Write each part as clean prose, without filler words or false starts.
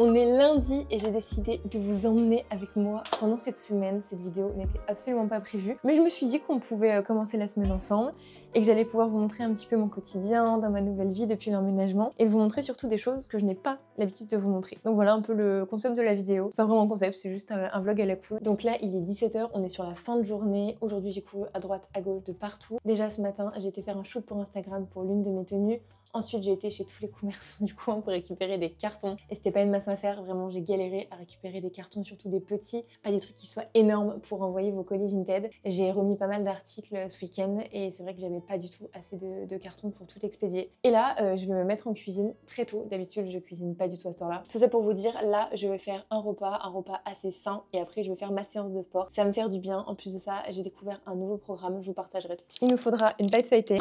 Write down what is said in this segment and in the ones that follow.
On est lundi et j'ai décidé de vous emmener avec moi pendant cette semaine. Cette vidéo n'était absolument pas prévue, mais je me suis dit qu'on pouvait commencer la semaine ensemble et que j'allais pouvoir vous montrer un petit peu mon quotidien dans ma nouvelle vie depuis l'emménagement et de vous montrer surtout des choses que je n'ai pas l'habitude de vous montrer. Donc voilà un peu le concept de la vidéo. C'est pas vraiment un concept, c'est juste un vlog à la cool. Donc là, il est 17 h, on est sur la fin de journée. Aujourd'hui, j'ai couru à droite, à gauche, de partout. Déjà ce matin, j'ai été faire un shoot pour Instagram pour l'une de mes tenues. Ensuite, j'ai été chez tous les commerçants du coin pour récupérer des cartons. Et c'était pas une masse à faire, vraiment, j'ai galéré à récupérer des cartons, surtout des petits, pas des trucs qui soient énormes pour envoyer vos colis Vinted. J'ai remis pas mal d'articles ce week-end et c'est vrai que j'avais pas du tout assez de cartons pour tout expédier. Et là, je vais me mettre en cuisine très tôt. D'habitude, je cuisine pas du tout à cette heure-là. Tout ça pour vous dire, là, je vais faire un repas assez sain et après, je vais faire ma séance de sport. Ça va me faire du bien. En plus de ça, j'ai découvert un nouveau programme, je vous partagerai tout. Il nous faudra une pâte feuilletée,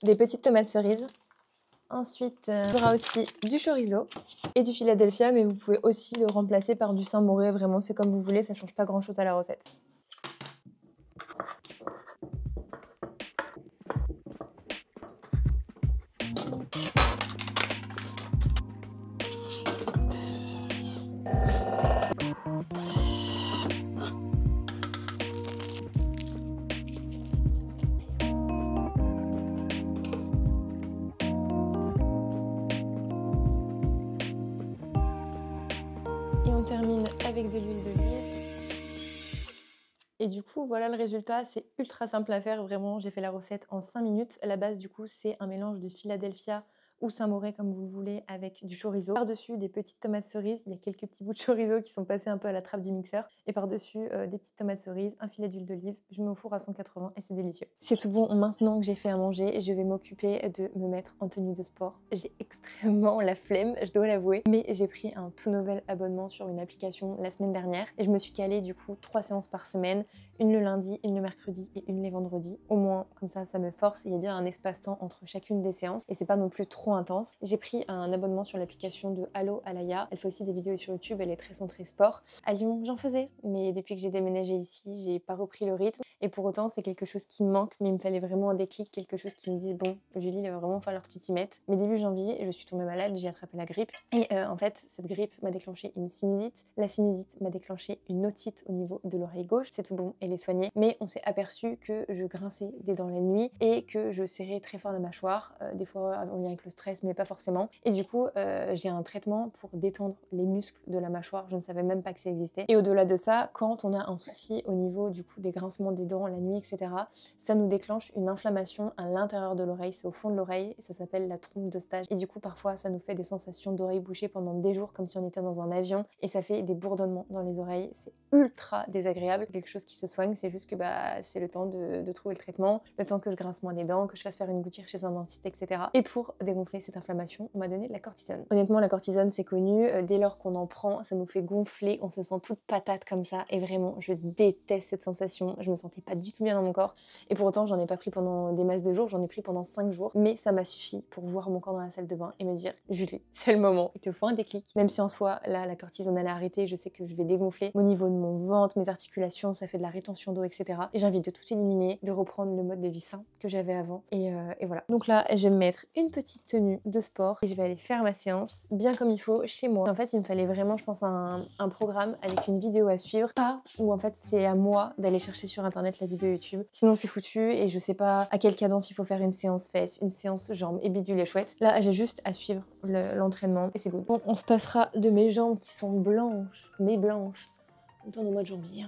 des petites tomates cerises. Ensuite, il y aura aussi du chorizo et du Philadelphia, mais vous pouvez aussi le remplacer par du Saint-Moré. Vraiment, c'est comme vous voulez, ça change pas grand-chose à la recette. Et on termine avec de l'huile d'olive. Et du coup, voilà le résultat. C'est ultra simple à faire, vraiment. J'ai fait la recette en 5 minutes. La base, du coup, c'est un mélange de Philadelphia ou Saint-Moré, comme vous voulez, avec du chorizo. Par-dessus, des petites tomates cerises. Il y a quelques petits bouts de chorizo qui sont passés un peu à la trappe du mixeur. Et par-dessus, des petites tomates cerises, un filet d'huile d'olive. Je mets au four à 180 et c'est délicieux. C'est tout bon. Maintenant que j'ai fait à manger, je vais m'occuper de me mettre en tenue de sport. J'ai extrêmement la flemme, je dois l'avouer. Mais j'ai pris un tout nouvel abonnement sur une application la semaine dernière. Et je me suis calée, du coup, 3 séances par semaine. Une le lundi, une le mercredi et une les vendredis. Au moins, comme ça me force. Il y a bien un espace-temps entre chacune des séances. Et c'est pas non plus trop intense. J'ai pris un abonnement sur l'application de Allo Alaya. Elle fait aussi des vidéos sur YouTube, elle est très centrée sport. À Lyon, j'en faisais, mais depuis que j'ai déménagé ici, j'ai pas repris le rythme. Et pour autant, c'est quelque chose qui me manque, mais il me fallait vraiment un déclic, quelque chose qui me dise bon, Julie, il va vraiment falloir que tu t'y mettes. Mais début janvier, je suis tombée malade, j'ai attrapé la grippe. Et en fait, cette grippe m'a déclenché une sinusite. La sinusite m'a déclenché une otite au niveau de l'oreille gauche. C'est tout bon, elle est soignée. Mais on s'est aperçu que je grinçais des dents la nuit et que je serrais très fort la mâchoire. Des fois en lien avec le stress, mais pas forcément. Et du coup, j'ai un traitement pour détendre les muscles de la mâchoire. Je ne savais même pas que ça existait. Et au-delà de ça, quand on a un souci au niveau du coup des grincements des dents la nuit, etc., ça nous déclenche une inflammation à l'intérieur de l'oreille. C'est au fond de l'oreille et ça s'appelle la trompe de stage. Et du coup, parfois, ça nous fait des sensations d'oreilles bouchées pendant des jours, comme si on était dans un avion. Et ça fait des bourdonnements dans les oreilles. C'est ultra désagréable. Quelque chose qui se soigne, c'est juste que c'est le temps de trouver le traitement, le temps que je grince moins des dents, que je fasse faire une gouttière chez un dentiste, etc. Et pour dégonfler cette inflammation, on m'a donné de la cortisone. Honnêtement, la cortisone, c'est connu. Dès lors qu'on en prend, ça nous fait gonfler, on se sent toute patate comme ça. Et vraiment, je déteste cette sensation. Je me sentais pas du tout bien dans mon corps. Et pour autant, j'en ai pas pris pendant des masses de jours, j'en ai pris pendant 5 jours. Mais ça m'a suffi pour voir mon corps dans la salle de bain et me dire, Julie, c'est le moment. Il te faut un déclic. Même si en soi, là, la cortisone, elle a arrêté, je sais que je vais dégonfler au niveau de mon ventre, mes articulations, ça fait de la rétention d'eau, etc. Et j'ai envie de tout éliminer, de reprendre le mode de vie sain que j'avais avant. Et voilà. Donc là, je vais me mettre une petite tenue de sport et je vais aller faire ma séance bien comme il faut chez moi. En fait, il me fallait vraiment, je pense, un programme avec une vidéo à suivre. Pas où en fait, c'est à moi d'aller chercher sur internet la vidéo YouTube. Sinon, c'est foutu et je sais pas à quelle cadence il faut faire une séance fesses, une séance jambes et bidule et chouette. Là, j'ai juste à suivre l'entraînement et c'est good. Bon, on se passera de mes jambes qui sont blanches, mais blanches, dans le mois de janvier.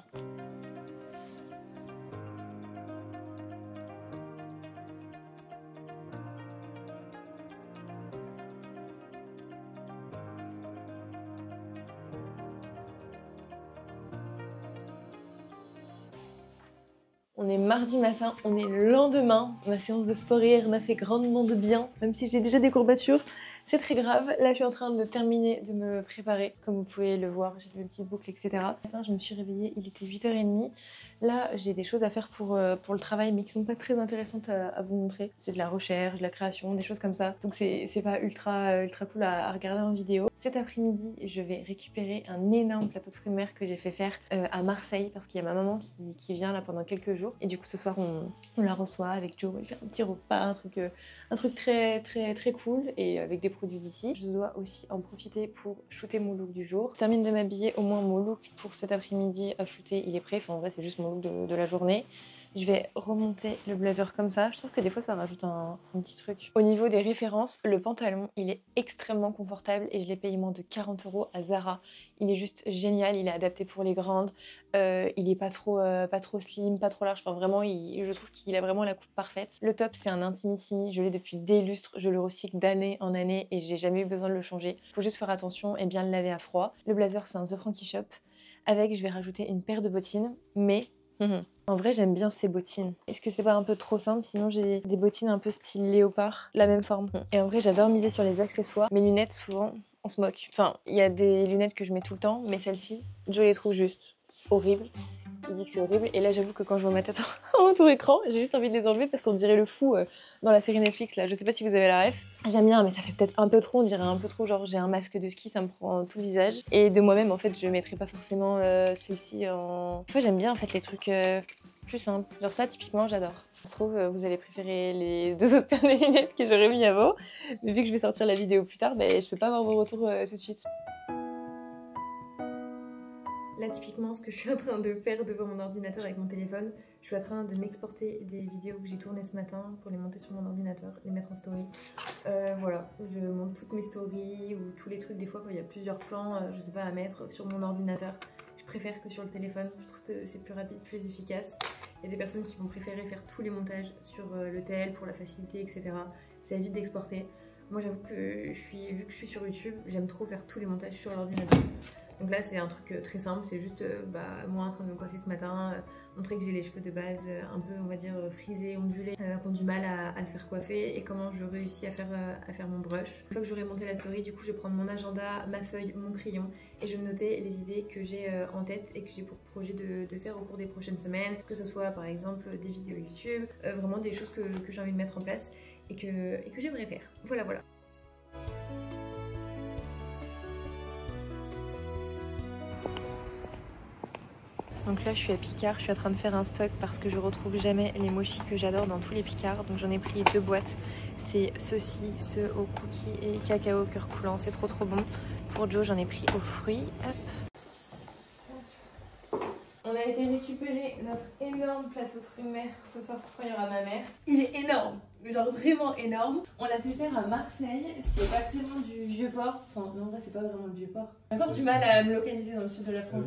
On est mardi matin, on est le lendemain. Ma séance de sport hier m'a fait grandement de bien, même si j'ai déjà des courbatures. C'est très grave. Là, je suis en train de terminer de me préparer. Comme vous pouvez le voir, j'ai fait une petite boucle, etc. Ce matin, je me suis réveillée, il était 8 h30. Là, j'ai des choses à faire pour le travail, mais qui sont pas très intéressantes à vous montrer. C'est de la recherche, de la création, des choses comme ça. Donc c'est pas ultra cool à regarder en vidéo. Cet après-midi, je vais récupérer un énorme plateau de fruits de mer que j'ai fait faire à Marseille, parce qu'il y a ma maman qui vient là pendant quelques jours. Et du coup, ce soir, on la reçoit avec Joe. On va lui faire un petit repas, un truc très cool, et avec des produits d'ici. Je dois aussi en profiter pour shooter mon look du jour. Je termine de m'habiller, au moins mon look pour cet après-midi à shooter, il est prêt. Enfin en vrai c'est juste mon look de la journée. Je vais remonter le blazer comme ça. Je trouve que des fois, ça rajoute un petit truc. Au niveau des références, le pantalon, il est extrêmement confortable et je l'ai payé moins de 40 € à Zara. Il est juste génial. Il est adapté pour les grandes. Il est pas trop slim, pas trop large. Enfin, vraiment, je trouve qu'il a vraiment la coupe parfaite. Le top, c'est un intimissimi. Je l'ai depuis des lustres. Je le recycle d'année en année et j'ai jamais eu besoin de le changer. Faut juste faire attention et bien le laver à froid. Le blazer, c'est un The Frankie Shop. Avec, je vais rajouter une paire de bottines, mais en vrai, j'aime bien ces bottines. Est-ce que c'est pas un peu trop simple? Sinon, j'ai des bottines un peu style léopard, la même forme. Et en vrai, j'adore miser sur les accessoires. Mes lunettes, souvent, on se moque. Enfin, il y a des lunettes que je mets tout le temps, mais celles-ci, je les trouve juste horribles. Il dit que c'est horrible. Et là, j'avoue que quand je vois ma tête en tout écran, j'ai juste envie de les enlever parce qu'on dirait le fou dans la série Netflix. Là, je sais pas si vous avez la ref. J'aime bien, mais ça fait peut-être un peu trop. On dirait un peu trop. Genre, j'ai un masque de ski, ça me prend tout le visage. Et de moi-même, en fait, je mettrais pas forcément celle-ci en. Enfin, j'aime bien en fait les trucs plus simples. Genre ça, typiquement, j'adore. Ça se trouve, vous allez préférer les 2 autres paires de lunettes que j'aurais mis avant. Mais vu que je vais sortir la vidéo plus tard, je peux pas avoir vos retours tout de suite. Là, typiquement, ce que je suis en train de faire devant mon ordinateur avec mon téléphone, je suis en train de m'exporter des vidéos que j'ai tournées ce matin pour les monter sur mon ordinateur, les mettre en story. Voilà, je monte toutes mes stories ou tous les trucs des fois quand il y a plusieurs plans, je sais pas, à mettre sur mon ordinateur. Je préfère que sur le téléphone, je trouve que c'est plus rapide, plus efficace. Il y a des personnes qui vont préférer faire tous les montages sur le tel pour la facilité, etc. Ça évite d'exporter. Moi, j'avoue que vu que je suis sur YouTube, j'aime trop faire tous les montages sur l'ordinateur. Donc là, c'est un truc très simple, c'est juste moi en train de me coiffer ce matin, montrer que j'ai les cheveux de base un peu, on va dire, frisés, ondulés, qui ont du mal à se faire coiffer et comment je réussis à faire mon brush. Une fois que j'aurai monté la story, du coup, je vais prendre mon agenda, ma feuille, mon crayon et je vais me noter les idées que j'ai en tête et que j'ai pour projet de faire au cours des prochaines semaines, que ce soit par exemple des vidéos YouTube, vraiment des choses que j'ai envie de mettre en place et que j'aimerais faire. Voilà, voilà. Donc là je suis à Picard, je suis en train de faire un stock parce que je retrouve jamais les mochis que j'adore dans tous les Picards. Donc j'en ai pris 2 boîtes. C'est ceux-ci, ceux au cookie et cacao cœur coulant, c'est trop bon. Pour Joe j'en ai pris aux fruits. Hop. On a été récupérer notre énorme plateau de fruits de mer ce soir quand il y aura ma mère. Il est énorme, genre vraiment énorme. On l'a fait faire à Marseille, c'est pas très loin du Vieux-Port. Enfin non, en vrai c'est pas vraiment le Vieux-Port. J'ai encore du mal à me localiser dans le sud de la France.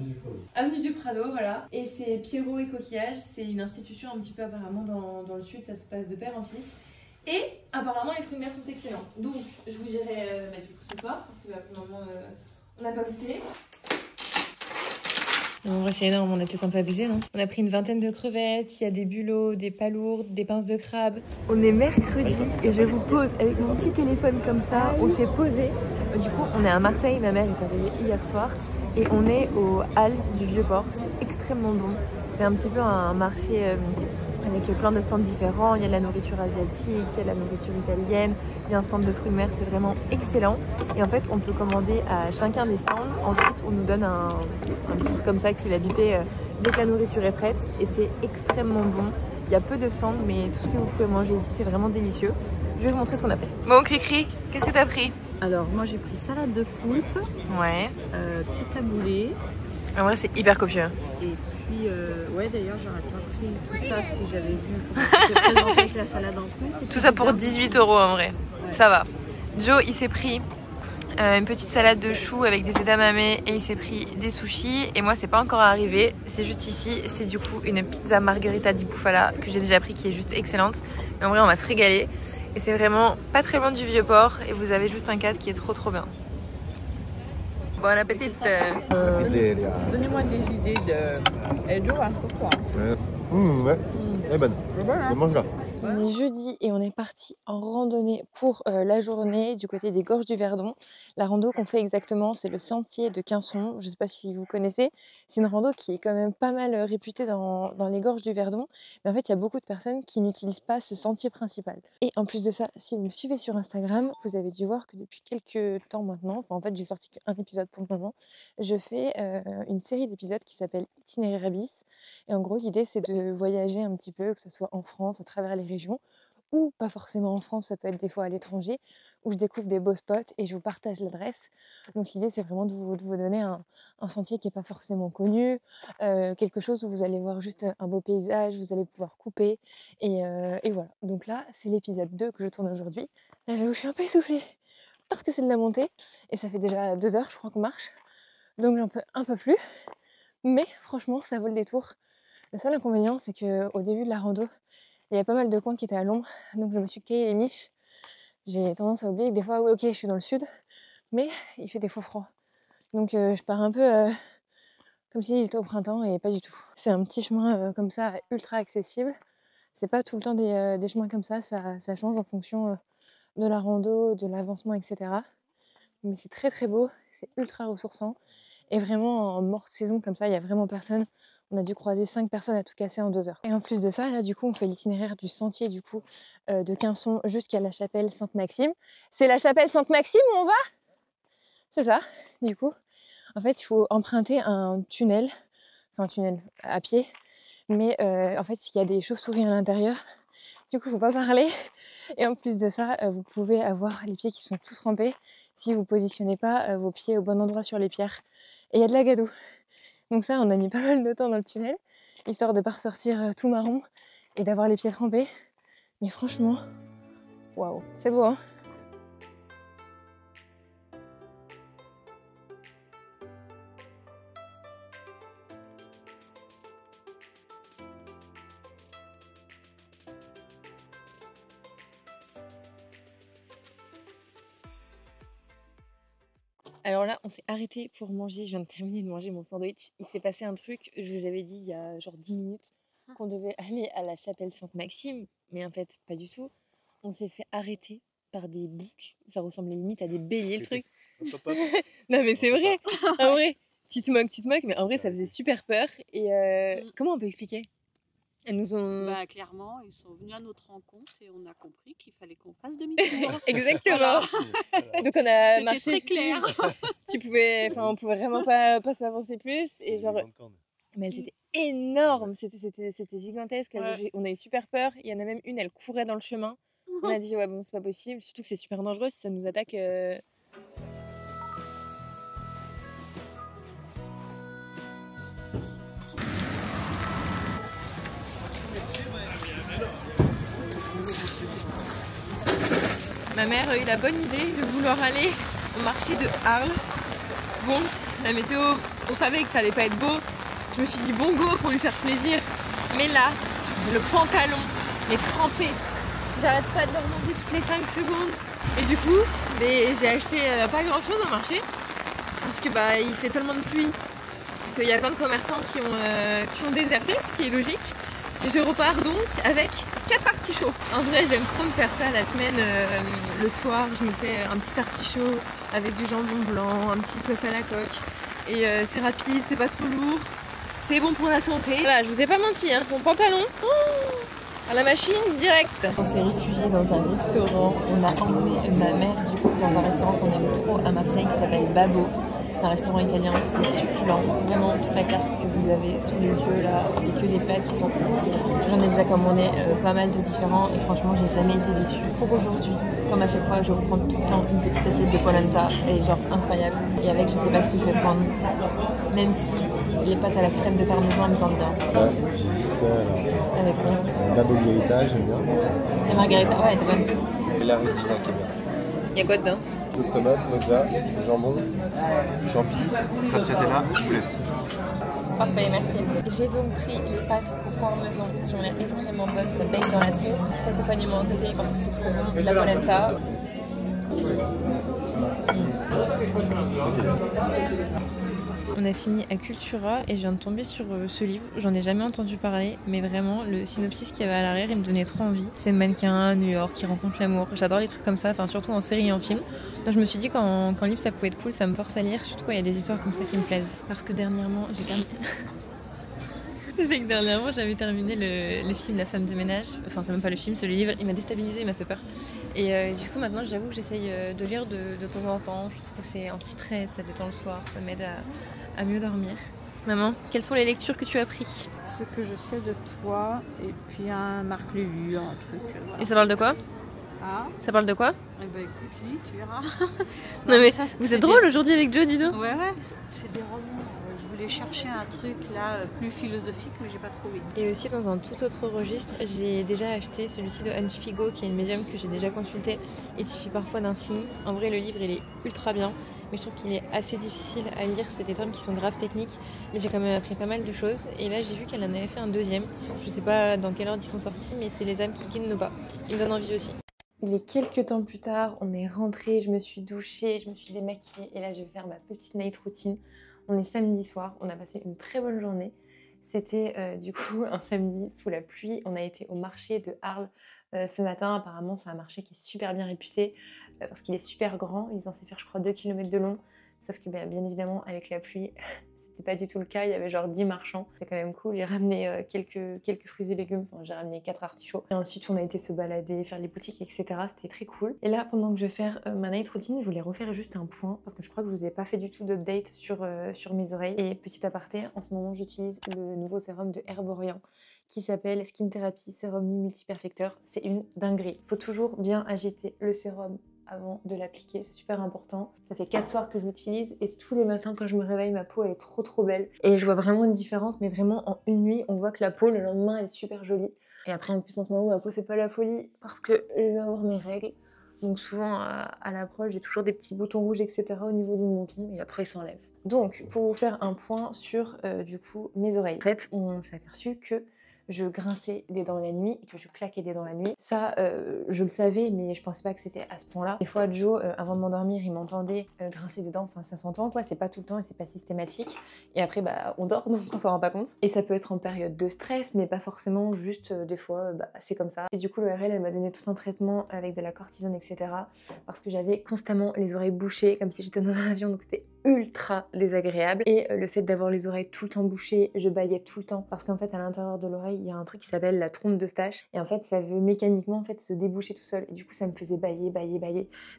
Avenue du Prado, voilà. Et c'est Pierrot et Coquillage, c'est une institution un petit peu apparemment dans le sud, ça se passe de père en fils. Et apparemment les fruits de mer sont excellents. Donc je vous dirai du coup ce soir, parce que pour le moment on n'a pas goûté. En vrai c'est énorme, on a peut-être un peu abusé, non? On a pris une vingtaine de crevettes, il y a des bulots, des palourdes, des pinces de crabe. On est mercredi et je vous pose avec mon petit téléphone comme ça, on s'est posé. Du coup on est à Marseille, ma mère est arrivée hier soir et on est aux Halles du Vieux-Port, c'est extrêmement bon. C'est un petit peu un marché avec plein de stands différents, il y a de la nourriture asiatique, il y a de la nourriture italienne, il y a un stand de fruits de mer, c'est vraiment excellent. Et en fait, on peut commander à chacun des stands, ensuite on nous donne un petit truc comme ça qui va biper dès que la nourriture est prête et c'est extrêmement bon. Il y a peu de stands, mais tout ce que vous pouvez manger ici, c'est vraiment délicieux. Je vais vous montrer ce qu'on a pris. Bon, Cricri, qu'est-ce que t'as pris? Alors, moi j'ai pris salade de poulpe, Ouais. petit taboulé. En vrai, c'est hyper copieux. Et puis, ouais, d'ailleurs, j'aurais pas pris tout ça si j'avais vu comment c'était présenté avec la salade en plus. Tout ça pour 18 € en vrai. Ouais. Ça va. Joe, il s'est pris une petite salade de choux avec des edamame et il s'est pris des sushis. Et moi, c'est pas encore arrivé. C'est juste ici. C'est du coup une pizza margherita di bufala que j'ai déjà pris qui est juste excellente. Mais en vrai, on va se régaler. Et c'est vraiment pas très loin du Vieux-Port. Et vous avez juste un cadre qui est trop bien. Bon appétit. Donnez-moi des idées de... Et Joe, un peu quoi. Ouais, elle est bonne. Voilà. Je mange là. On est jeudi et on est parti en randonnée pour la journée du côté des Gorges du Verdon. La rando qu'on fait exactement, c'est le sentier de Quinson. Je ne sais pas si vous connaissez. C'est une rando qui est quand même pas mal réputée dans les Gorges du Verdon. Mais en fait, il y a beaucoup de personnes qui n'utilisent pas ce sentier principal. Et en plus de ça, si vous me suivez sur Instagram, vous avez dû voir que depuis quelques temps maintenant, enfin en fait j'ai sorti qu'un épisode pour le moment, je fais une série d'épisodes qui s'appelle Itinéraire bis. Et en gros, l'idée c'est de voyager un petit peu, que ce soit en France, à travers les régions, ou pas forcément en France, ça peut être des fois à l'étranger, où je découvre des beaux spots et je vous partage l'adresse. Donc l'idée c'est vraiment de vous donner un sentier qui n'est pas forcément connu, quelque chose où vous allez voir juste un beau paysage, vous allez pouvoir couper et voilà. Donc là c'est l'épisode 2 que je tourne aujourd'hui. Là j'avoue je suis un peu essoufflée parce que c'est de la montée et ça fait déjà 2 heures je crois qu'on marche. Donc j'en peux un peu plus, mais franchement ça vaut le détour. Le seul inconvénient c'est qu'au début de la rando, il y avait pas mal de coins qui étaient à l'ombre, donc je me suis caillé les miches. J'ai tendance à oublier que des fois, oui, ok, je suis dans le sud, mais il fait des fois froid. Donc je pars un peu comme s'il était au printemps et pas du tout. C'est un petit chemin comme ça, ultra accessible. C'est pas tout le temps des chemins comme ça change en fonction de la rando, de l'avancement, etc. Mais c'est très très beau, c'est ultra ressourçant. Et vraiment en morte saison comme ça, il y a vraiment personne. On a dû croiser 5 personnes à tout casser en 2 heures. Et en plus de ça, là du coup, on fait l'itinéraire du sentier du coup de Quinçon jusqu'à la chapelle Sainte-Maxime. C'est la chapelle Sainte-Maxime où on va ? C'est ça, du coup. En fait, il faut emprunter un tunnel à pied. Mais en fait, il y a des chauves-souris à l'intérieur. Du coup, il ne faut pas parler. Et en plus de ça, vous pouvez avoir les pieds qui sont tous trempés si vous ne positionnez pas vos pieds au bon endroit sur les pierres. Et il y a de la gadoue. Donc ça, on a mis pas mal de temps dans le tunnel, histoire de ne pas ressortir tout marron et d'avoir les pieds trempés. Mais franchement, waouh, c'est beau, hein ? Alors là, on s'est arrêté pour manger. Je viens de terminer de manger mon sandwich. Il s'est passé un truc, je vous avais dit il y a genre 10 minutes qu'on devait aller à la chapelle Sainte-Maxime, mais en fait, pas du tout. On s'est fait arrêter par des boucs. Ça ressemblait limite à des béliers, le truc. Non, mais c'est vrai. En vrai, tu te moques, mais en vrai, ça faisait super peur. Et comment on peut expliquer ? Elles nous ont... Bah, clairement, ils sont venus à notre rencontre et on a compris qu'il fallait qu'on fasse demi-tour. Exactement. Donc on a marché. C'était très clair. On pouvait vraiment pas s'avancer plus. Et genre, mais elles étaient énormes, c'était gigantesque. On a eu super peur. Il y en a même une, elle courait dans le chemin. On a dit ouais bon c'est pas possible. Surtout que c'est super dangereux si ça nous attaque. Ma mère a eu la bonne idée de vouloir aller au marché de Arles. Bon, la météo, on savait que ça allait pas être beau. Je me suis dit bon go pour lui faire plaisir. Mais là, le pantalon est trempé. J'arrête pas de le remonter toutes les 5 secondes. Et du coup, j'ai acheté pas grand chose au marché. Parce que il fait tellement de pluie qu'il y a plein de commerçants qui ont déserté, ce qui est logique. Et je repars donc avec 4 artichauts. En vrai, j'aime trop me faire ça la semaine, le soir. Je me fais un petit artichaut avec du jambon blanc, un petit œuf à la coque. Et c'est rapide, c'est pas trop lourd. C'est bon pour la santé. Voilà, je vous ai pas menti, hein. Mon pantalon, à la machine, direct. On s'est réfugié dans un restaurant. On a emmené ma mère, du coup, dans un restaurant qu'on aime trop à Marseille qui s'appelle Babbo. C'est un restaurant italien, c'est succulent. Vraiment, toute la carte que vous avez sous les yeux là, c'est que des plats qui sont ouf. J'en ai déjà commandé pas mal de différents et franchement, j'ai jamais été déçue. Pour aujourd'hui, comme à chaque fois, je reprends tout le temps une petite assiette de polenta. Elle est genre incroyable. Et avec, je sais pas ce que je vais prendre. Même si les pâtes à la crème de parmesan me tentent bien. Avec quoi ? La margarita, j'aime bien. La margarita, ouais, elle était bonne. Et la regina qui est bien. Il y a quoi dedans ? Sauce tomate, mozza, jambon, champi, stracciatella, ciboulette. Parfait, merci. J'ai donc pris les pâtes au parmesan qui ont l'air extrêmement bonnes, ça baigne dans la sauce. Cet accompagnement à côté parce que c'est trop bon, de la polenta. On a fini à Cultura et je viens de tomber sur ce livre. J'en ai jamais entendu parler, mais vraiment, le synopsis qu'il y avait à l'arrière, il me donnait trop envie. C'est le mannequin à New York qui rencontre l'amour. J'adore les trucs comme ça, enfin surtout en série et en film. Donc je me suis dit qu'en livre ça pouvait être cool, ça me force à lire, surtout quand il y a des histoires comme ça qui me plaisent. Parce que dernièrement, j'avais terminé le film La femme de ménage. Enfin, c'est même pas le film, c'est le livre. Il m'a déstabilisé, il m'a fait peur. Et du coup, maintenant, j'avoue que j'essaye de lire de temps en temps. Je trouve que c'est anti-stress, ça détend le soir, ça m'aide à mieux dormir. Maman, quelles sont les lectures que tu as prises ? Ce que je sais de toi, et puis un Marc Lévy, un truc. Et ça parle de quoi ? Ah, Ça parle de quoi? eh ben écoute, lis, tu verras. Non mais ça, vous c'est êtes drôle aujourd'hui avec Joe, dis donc. Ouais, c'est des romans. Je voulais chercher un truc là plus philosophique, mais j'ai pas trouvé. Et aussi dans un tout autre registre, j'ai déjà acheté celui-ci de Anne Figo, qui est une médium que j'ai déjà consulté. Il suffit parfois d'un signe. En vrai, le livre il est ultra bien, mais je trouve qu'il est assez difficile à lire. C'est des termes qui sont grave techniques, mais j'ai quand même appris pas mal de choses. Et là, j'ai vu qu'elle en avait fait un deuxième. Je sais pas dans quel ordre ils sont sortis, mais c'est Les âmes qui quittent nos pas. Il me donne envie aussi. Il est quelques temps plus tard, on est rentré, je me suis douchée, je me suis démaquillée et là je vais faire ma petite night routine. On est samedi soir, on a passé une très bonne journée. C'était du coup un samedi sous la pluie. On a été au marché de Arles ce matin. Apparemment c'est un marché qui est super bien réputé parce qu'il est super grand. Il est censé faire je crois 2 km de long. Sauf que bien évidemment avec la pluie... C'était pas du tout le cas, il y avait genre 10 marchands. C'est quand même cool. J'ai ramené quelques fruits et légumes. Enfin, j'ai ramené 4 artichauts. Et ensuite, on a été se balader, faire les boutiques, etc. C'était très cool. Et là, pendant que je vais faire ma night routine, je voulais refaire juste un point parce que je crois que je vous ai pas fait du tout d'update sur mes oreilles. Et petit aparté, en ce moment, j'utilise le nouveau sérum de Herborian qui s'appelle Skin Therapy Sérum Mi Multiperfecteur. C'est une dinguerie. Faut toujours bien agiter le sérum avant de l'appliquer, c'est super important. Ça fait 4 soirs que je l'utilise et tous les matins quand je me réveille, ma peau elle est trop belle. Et je vois vraiment une différence, mais vraiment en une nuit, on voit que la peau le lendemain elle est super jolie. Et après en plus en ce moment, ma peau c'est pas la folie parce que je vais avoir mes règles. Donc souvent à l'approche, j'ai toujours des petits boutons rouges, etc. au niveau du menton et après ils s'enlèvent. Donc pour vous faire un point sur du coup mes oreilles. En fait, on s'est aperçu que je grinçais des dents la nuit et que je claquais des dents la nuit. Ça, je le savais, mais je pensais pas que c'était à ce point-là. Des fois, Joe, avant de m'endormir, il m'entendait grincer des dents. Enfin, ça s'entend, quoi. C'est pas tout le temps et c'est pas systématique. Et après, bah, on dort, donc on s'en rend pas compte. Et ça peut être en période de stress, mais pas forcément juste des fois, bah, c'est comme ça. Et du coup, l'ORL, elle m'a donné tout un traitement avec de la cortisone, etc. Parce que j'avais constamment les oreilles bouchées, comme si j'étais dans un avion, donc c'était ultra désagréable. Et le fait d'avoir les oreilles tout le temps bouchées, je bâillais tout le temps. Parce qu'en fait, à l'intérieur de l'oreille, il y a un truc qui s'appelle la trompe d'Eustache et en fait ça veut mécaniquement en fait se déboucher tout seul et du coup ça me faisait bâiller.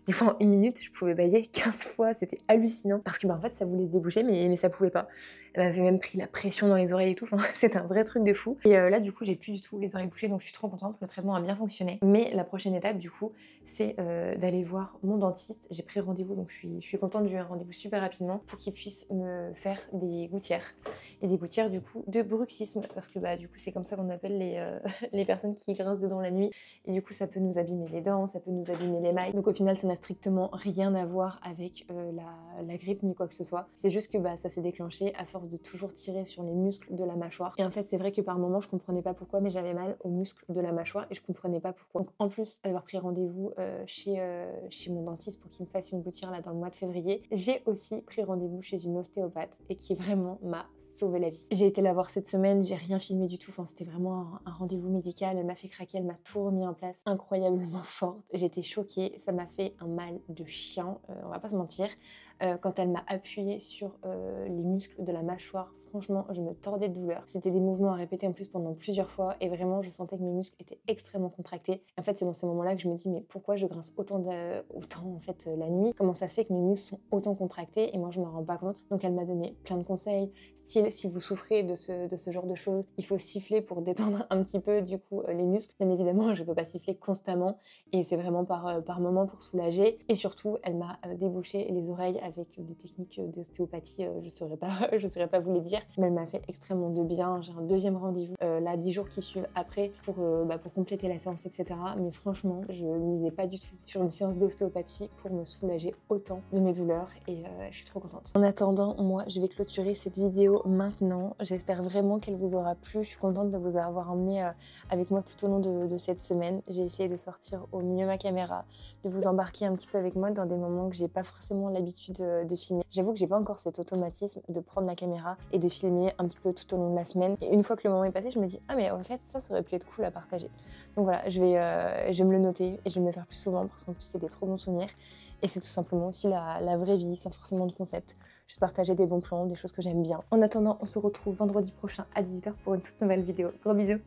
Des fois en 1 minute je pouvais bâiller 15 fois, c'était hallucinant parce que bah, en fait ça voulait se déboucher mais ça pouvait pas. Elle m'avait même pris la pression dans les oreilles et tout, enfin, c'était un vrai truc de fou. Et là du coup j'ai plus du tout les oreilles bouchées donc je suis trop contente, le traitement a bien fonctionné. Mais la prochaine étape du coup c'est d'aller voir mon dentiste. J'ai pris rendez-vous donc je suis contente, j'ai eu un rendez-vous super rapidement pour qu'il puisse me faire des gouttières et des gouttières du coup de bruxisme parce que bah du coup c'est comme ça qu'on appelle les personnes qui grincent des dents la nuit et du coup ça peut nous abîmer les dents, ça peut nous abîmer l'émail. Donc au final ça n'a strictement rien à voir avec la grippe ni quoi que ce soit. C'est juste que bah, ça s'est déclenché à force de toujours tirer sur les muscles de la mâchoire. Et en fait c'est vrai que par moments je comprenais pas pourquoi mais j'avais mal aux muscles de la mâchoire et je comprenais pas pourquoi. Donc en plus d'avoir pris rendez-vous chez mon dentiste pour qu'il me fasse une gouttière là dans le mois de février, j'ai aussi pris rendez-vous chez une ostéopathe et qui vraiment m'a sauvé la vie. J'ai été la voir cette semaine, j'ai rien filmé du tout, enfin c'était vraiment un rendez-vous médical, elle m'a fait craquer, elle m'a tout remis en place, incroyablement forte, j'étais choquée, ça m'a fait un mal de chien, on va pas se mentir. Quand elle m'a appuyé sur les muscles de la mâchoire, franchement, je me tordais de douleur. C'était des mouvements à répéter en plus pendant plusieurs fois et vraiment, je sentais que mes muscles étaient extrêmement contractés. En fait, c'est dans ces moments-là que je me dis, mais pourquoi je grince autant en fait la nuit? Comment ça se fait que mes muscles sont autant contractés et moi, je me rends pas compte? Donc, elle m'a donné plein de conseils, style, si vous souffrez de ce genre de choses, il faut siffler pour détendre un petit peu du coup les muscles. Bien évidemment, je peux pas siffler constamment et c'est vraiment par moment pour soulager. Et surtout, elle m'a débouché les oreilles avec des techniques d'ostéopathie, je saurais pas vous les dire, mais elle m'a fait extrêmement de bien. J'ai un deuxième rendez-vous là 10 jours qui suivent après pour compléter la séance, etc. Mais franchement, je misais pas du tout sur une séance d'ostéopathie pour me soulager autant de mes douleurs et je suis trop contente. En attendant, moi, je vais clôturer cette vidéo maintenant. J'espère vraiment qu'elle vous aura plu. Je suis contente de vous avoir emmené avec moi tout au long de cette semaine. J'ai essayé de sortir au mieux ma caméra, de vous embarquer un petit peu avec moi dans des moments que j'ai pas forcément l'habitude de filmer. J'avoue que j'ai pas encore cet automatisme de prendre la caméra et de filmer un petit peu tout au long de la semaine. Et une fois que le moment est passé, je me dis ah mais en fait ça aurait pu être cool à partager. Donc voilà, je vais me le noter et je vais me le faire plus souvent parce qu'en plus c'est des trop bons souvenirs. Et c'est tout simplement aussi la vraie vie sans forcément de concept. Juste partager des bons plans, des choses que j'aime bien. En attendant, on se retrouve vendredi prochain à 18h pour une toute nouvelle vidéo. Gros bisous.